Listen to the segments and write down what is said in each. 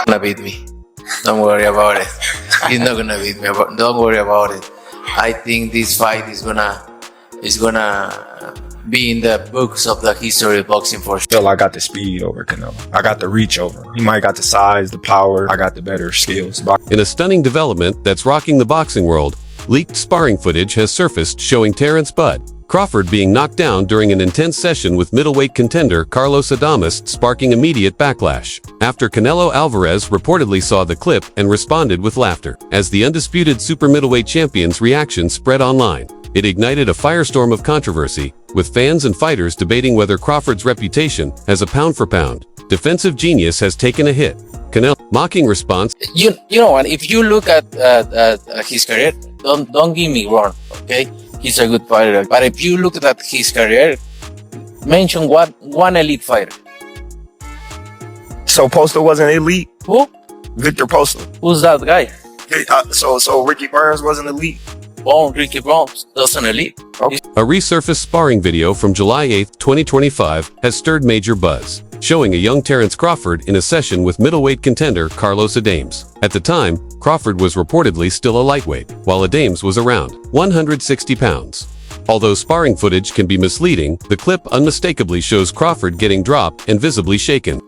Gonna beat me. Don't worry about it. He's not gonna beat me. Don't worry about it. I think this fight is gonna be in the books of the history of boxing for sure. I got the speed over Canelo. I got the reach over him. He might got the size, the power. I got the better skills. In a stunning development that's rocking the boxing world, leaked sparring footage has surfaced showing Terence Crawford being knocked down during an intense session with middleweight contender Carlos Adames, sparking immediate backlash. After Canelo Alvarez reportedly saw the clip and responded with laughter. As the undisputed super middleweight champion's reaction spread online, it ignited a firestorm of controversy, with fans and fighters debating whether Crawford's reputation as a pound-for-pound defensive genius has taken a hit. Canelo mocking response. You know what? If you look at his career, don't get me wrong, okay? He's a good fighter, but if you look at his career, mention one elite fighter. So Postol wasn't elite? Who? Victor Postol. Who's that guy? So Ricky Burns wasn't elite? Ricky Burns wasn't elite. Okay. A resurfaced sparring video from July 8, 2025 has stirred major buzz, showing a young Terence Crawford in a session with middleweight contender Carlos Adames. At the time, Crawford was reportedly still a lightweight, while Adames was around 160 pounds. Although sparring footage can be misleading, the clip unmistakably shows Crawford getting dropped and visibly shaken.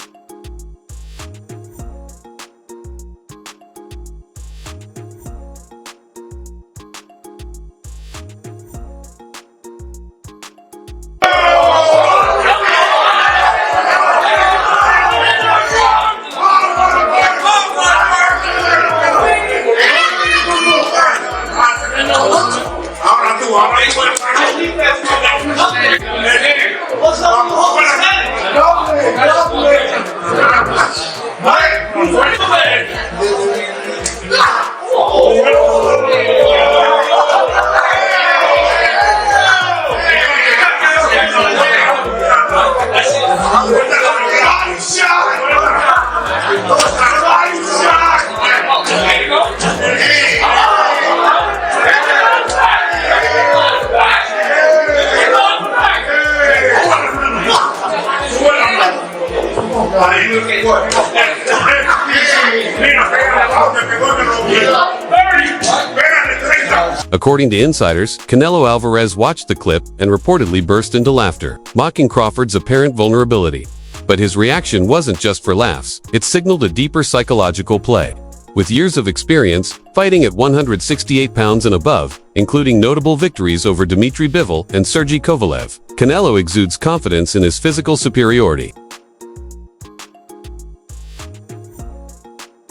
According to insiders, Canelo Alvarez watched the clip and reportedly burst into laughter, mocking Crawford's apparent vulnerability. But his reaction wasn't just for laughs, it signaled a deeper psychological play. With years of experience, fighting at 168 pounds and above, including notable victories over Dmitry Bivol and Sergey Kovalev, Canelo exudes confidence in his physical superiority.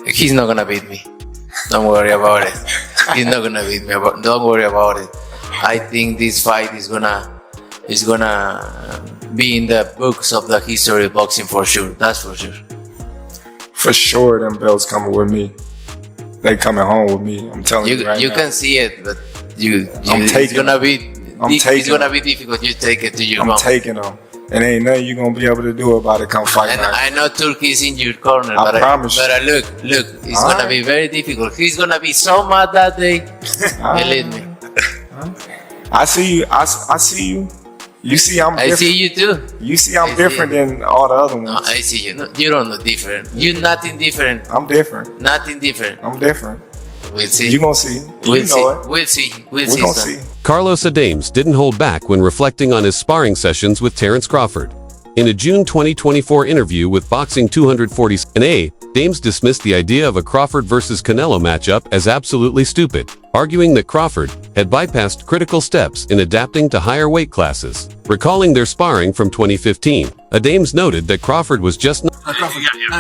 He's not gonna beat me. Don't worry about it. He's not gonna beat me. Don't worry about it. I think this fight is gonna be in the books of the history of boxing for sure. That's for sure. For sure, them belts coming with me. They coming home with me. I'm telling you right You now. can see it, but it's gonna be difficult. You take it to your mom. I'm taking them. And ain't nothing you gonna be able to do about it come fight And night. I know Turkey's in your corner, I promise you. but look, it's gonna be very difficult. He's gonna be so mad that day. Believe me. I see you. I see you. You see I'm different. I see you too. You see I'm different than all the other ones. No, I see you. No, you don't look different. You're nothing different. I'm different. Nothing different. I'm different. We'll see. You gonna see. We'll see. Know it. We'll see. We gonna see. Carlos Adames didn't hold back when reflecting on his sparring sessions with Terence Crawford. In a June 2024 interview with Boxing 240, Adames dismissed the idea of a Crawford vs. Canelo matchup as absolutely stupid, arguing that Crawford had bypassed critical steps in adapting to higher weight classes. Recalling their sparring from 2015, Adames noted that Crawford was just not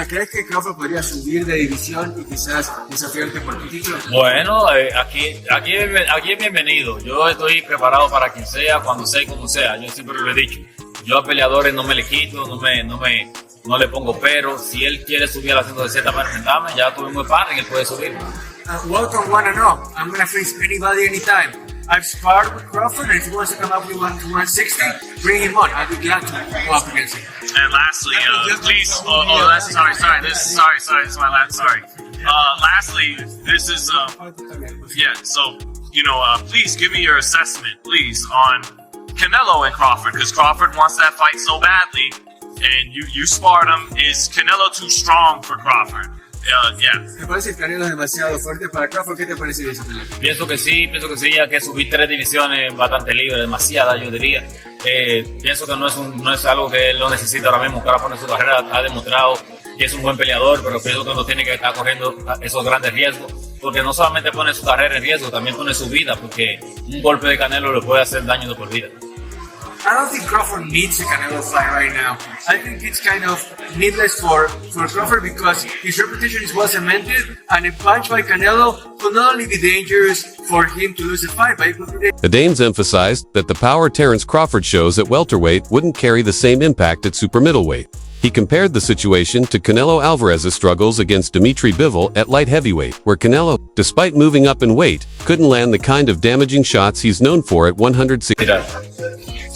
¿Crees que Crawford podría subir de división y quizás desafiarte por tu título? Bueno, aquí es bienvenido. Yo estoy preparado para quien sea, cuando sea y como sea. Yo siempre lo he dicho. Yo a peleadores no me le quito, no le pongo pero. Si él quiere subir a la 160 para enfrentarme, ya tuvimos sparring, él puede subir. Welcome 1-0. I'm going to face anybody anytime. I've sparred with Crawford, and if he wants to come up with 160, bring him on. I'll be glad to go up against him. And lastly, please, sorry. sorry. This is my last. Sorry. Lastly, this is yeah. So please give me your assessment, please, on Canelo and Crawford, because Crawford wants that fight so badly, and you sparred him. Is Canelo too strong for Crawford? Yeah. Me parece que Canelo es demasiado fuerte para Crawford. ¿Qué te parece eso? Pienso que sí, ya que subí 3 divisiones bastante libre, demasiada yo diría. Pienso que no es algo que él lo necesita ahora mismo. Crawford en su carrera ha demostrado que es un buen peleador, pero pienso que no tiene que estar corriendo esos grandes riesgos, porque no solamente pone su carrera en riesgo, también pone su vida, porque un golpe de Canelo le puede hacer daño de por vida. I don't think Crawford needs a Canelo fight right now. I think it's kind of needless for Crawford because his reputation is well cemented, and a punch by Canelo could not only be dangerous for him to lose a fight, but it could be Adames emphasized that the power Terence Crawford shows at welterweight wouldn't carry the same impact at super middleweight. He compared the situation to Canelo Alvarez's struggles against Dimitri Bivol at light heavyweight, where Canelo, despite moving up in weight, couldn't land the kind of damaging shots he's known for at 160.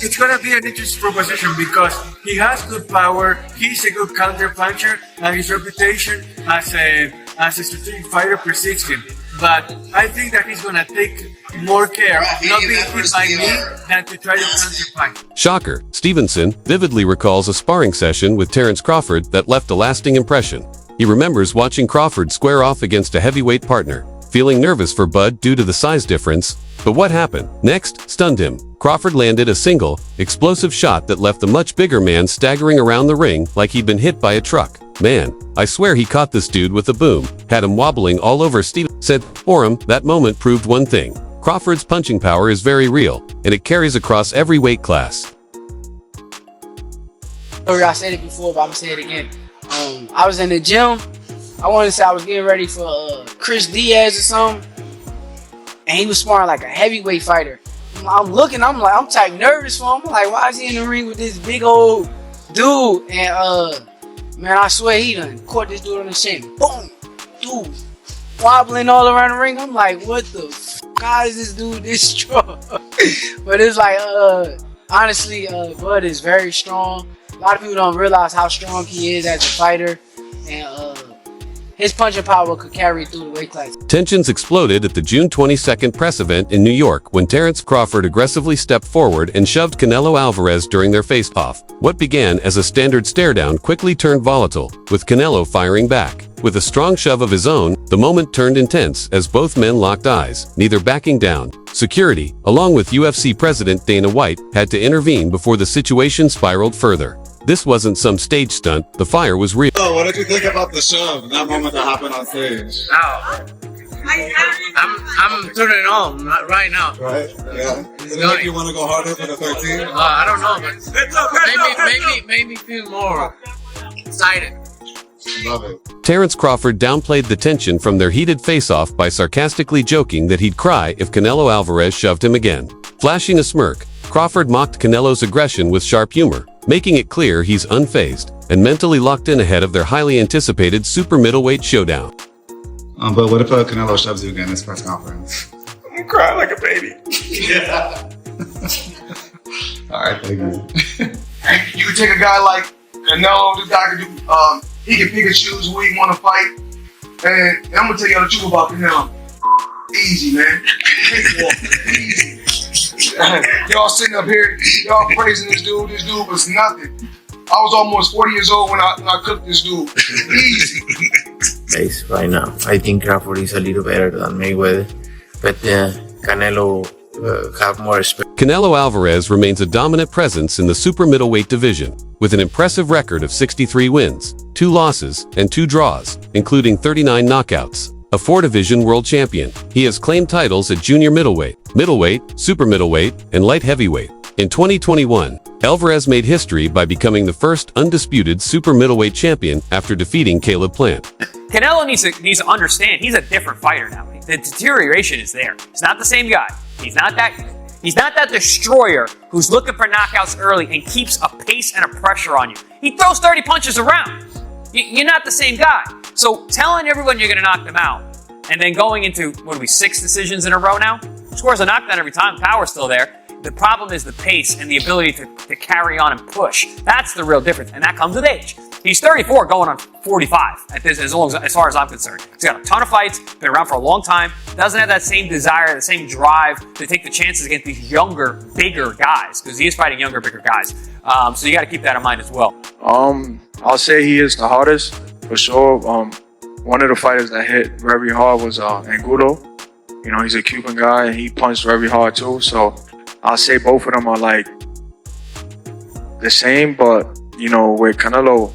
It's going to be an interesting proposition because he has good power, he's a good counter puncher, and his reputation as a strategic fighter precedes him. But I think that he's going to take more care of not being hit by me than to try to counter punch. Shocker, Stevenson vividly recalls a sparring session with Terence Crawford that left a lasting impression. He remembers watching Crawford square off against a heavyweight partner, feeling nervous for Bud due to the size difference. But what happened next stunned him. Crawford landed a single, explosive shot that left the much bigger man staggering around the ring like he'd been hit by a truck. Man, I swear he caught this dude with a boom, had him wobbling all over. Steve said, for him, that moment proved one thing. Crawford's punching power is very real, and it carries across every weight class. I said it before, but I'm gonna say it again. I was in the gym. I want to say I was getting ready for Chris Diaz or something, and he was sparring like a heavyweight fighter. I'm looking, I'm type nervous for him. I'm like, why is he in the ring with this big old dude? And man, I swear he done caught this dude on the shin. Boom, dude, wobbling all around the ring. I'm like, what the f***? How is this dude this strong? But it's like, honestly, Bud is very strong. A lot of people don't realize how strong he is as a fighter, and his punching power could carry through the weight class. Tensions exploded at the June 22nd press event in New York when Terence Crawford aggressively stepped forward and shoved Canelo Alvarez during their face-off. What began as a standard stare-down quickly turned volatile, with Canelo firing back. With a strong shove of his own, the moment turned intense as both men locked eyes, neither backing down. Security, along with UFC President Dana White, had to intervene before the situation spiraled further. This wasn't some stage stunt, the fire was real. Oh, what did you think about the shove, that moment that happened on stage? Oh, I'm turning on right now. Right? Yeah. Does it make you want to go harder for the 13? I don't know, but made me feel more excited. Love it. Terence Crawford downplayed the tension from their heated face-off by sarcastically joking that he'd cry if Canelo Alvarez shoved him again. Flashing a smirk, Crawford mocked Canelo's aggression with sharp humor, making it clear he's unfazed and mentally locked in ahead of their highly anticipated super middleweight showdown. But what if Canelo shoves you again in this press conference? I'm gonna cry like a baby. Yeah. All right, thank you. You could take a guy like Canelo, this guy could do, he can pick and choose who he want to fight. And I'm gonna tell y'all the truth about Canelo. Easy, man. Easy. Y'all sitting up here, y'all praising this dude was nothing. I was almost 40 years old when I cooked this dude. Easy. Guys, right now, I think Crawford is a little better than Mayweather, but Canelo have more respect. Canelo Alvarez remains a dominant presence in the super middleweight division, with an impressive record of 63 wins, 2 losses, and 2 draws, including 39 knockouts. A 4-division world champion, he has claimed titles at junior middleweight, middleweight, super middleweight, and light heavyweight. In 2021, Alvarez made history by becoming the first undisputed super middleweight champion after defeating Caleb Plant. Canelo needs to understand he's a different fighter now. The deterioration is there. He's not the same guy. He's not that destroyer who's looking for knockouts early and keeps a pace and a pressure on you. He throws 30 punches around. You're not the same guy. So telling everyone you're going to knock them out and then going into, 6 decisions in a row now? Scores a knockdown every time. Power's still there. The problem is the pace and the ability to carry on and push. That's the real difference, and that comes with age. He's 34 going on 45 at this, as far as I'm concerned. He's got a ton of fights, been around for a long time, doesn't have that same desire, the same drive to take the chances against these younger, bigger guys, because he is fighting younger, bigger guys. So you got to keep that in mind as well. I'll say he is the hardest, for sure. One of the fighters that hit very hard was Angulo. You know, he's a Cuban guy, and he punched very hard too. So I'll say both of them are like the same, but, you know, with Canelo,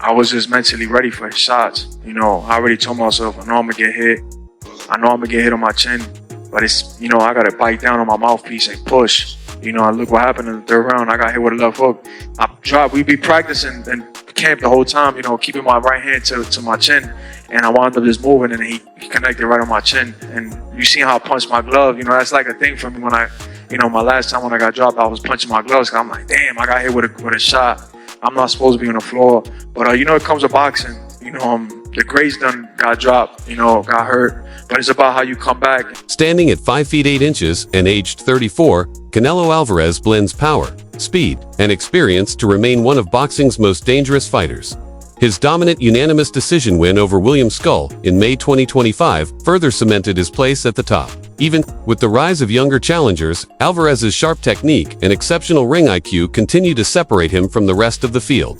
I was just mentally ready for his shots. You know, I already told myself, I know I'm gonna get hit. I know I'm gonna get hit on my chin, but it's, you know, I gotta bite down on my mouthpiece and push. You know, look what happened in the third round. I got hit with a left hook. We be practicing in camp the whole time, you know, keeping my right hand to my chin, and I wound up just moving, and he connected right on my chin. And you see how I punched my glove. You know, that's like a thing for me when my last time when I got dropped, I was punching my gloves. I'm like, damn, I got hit with a shot. I'm not supposed to be on the floor. But, you know, it comes to boxing. You know, the greats done got dropped, you know, got hurt. But it's about how you come back. Standing at 5 feet 8 inches and aged 34, Canelo Alvarez blends power, speed, and experience to remain one of boxing's most dangerous fighters. His dominant unanimous decision win over William Skull in May 2025 further cemented his place at the top. Even with the rise of younger challengers, Alvarez's sharp technique and exceptional ring IQ continue to separate him from the rest of the field.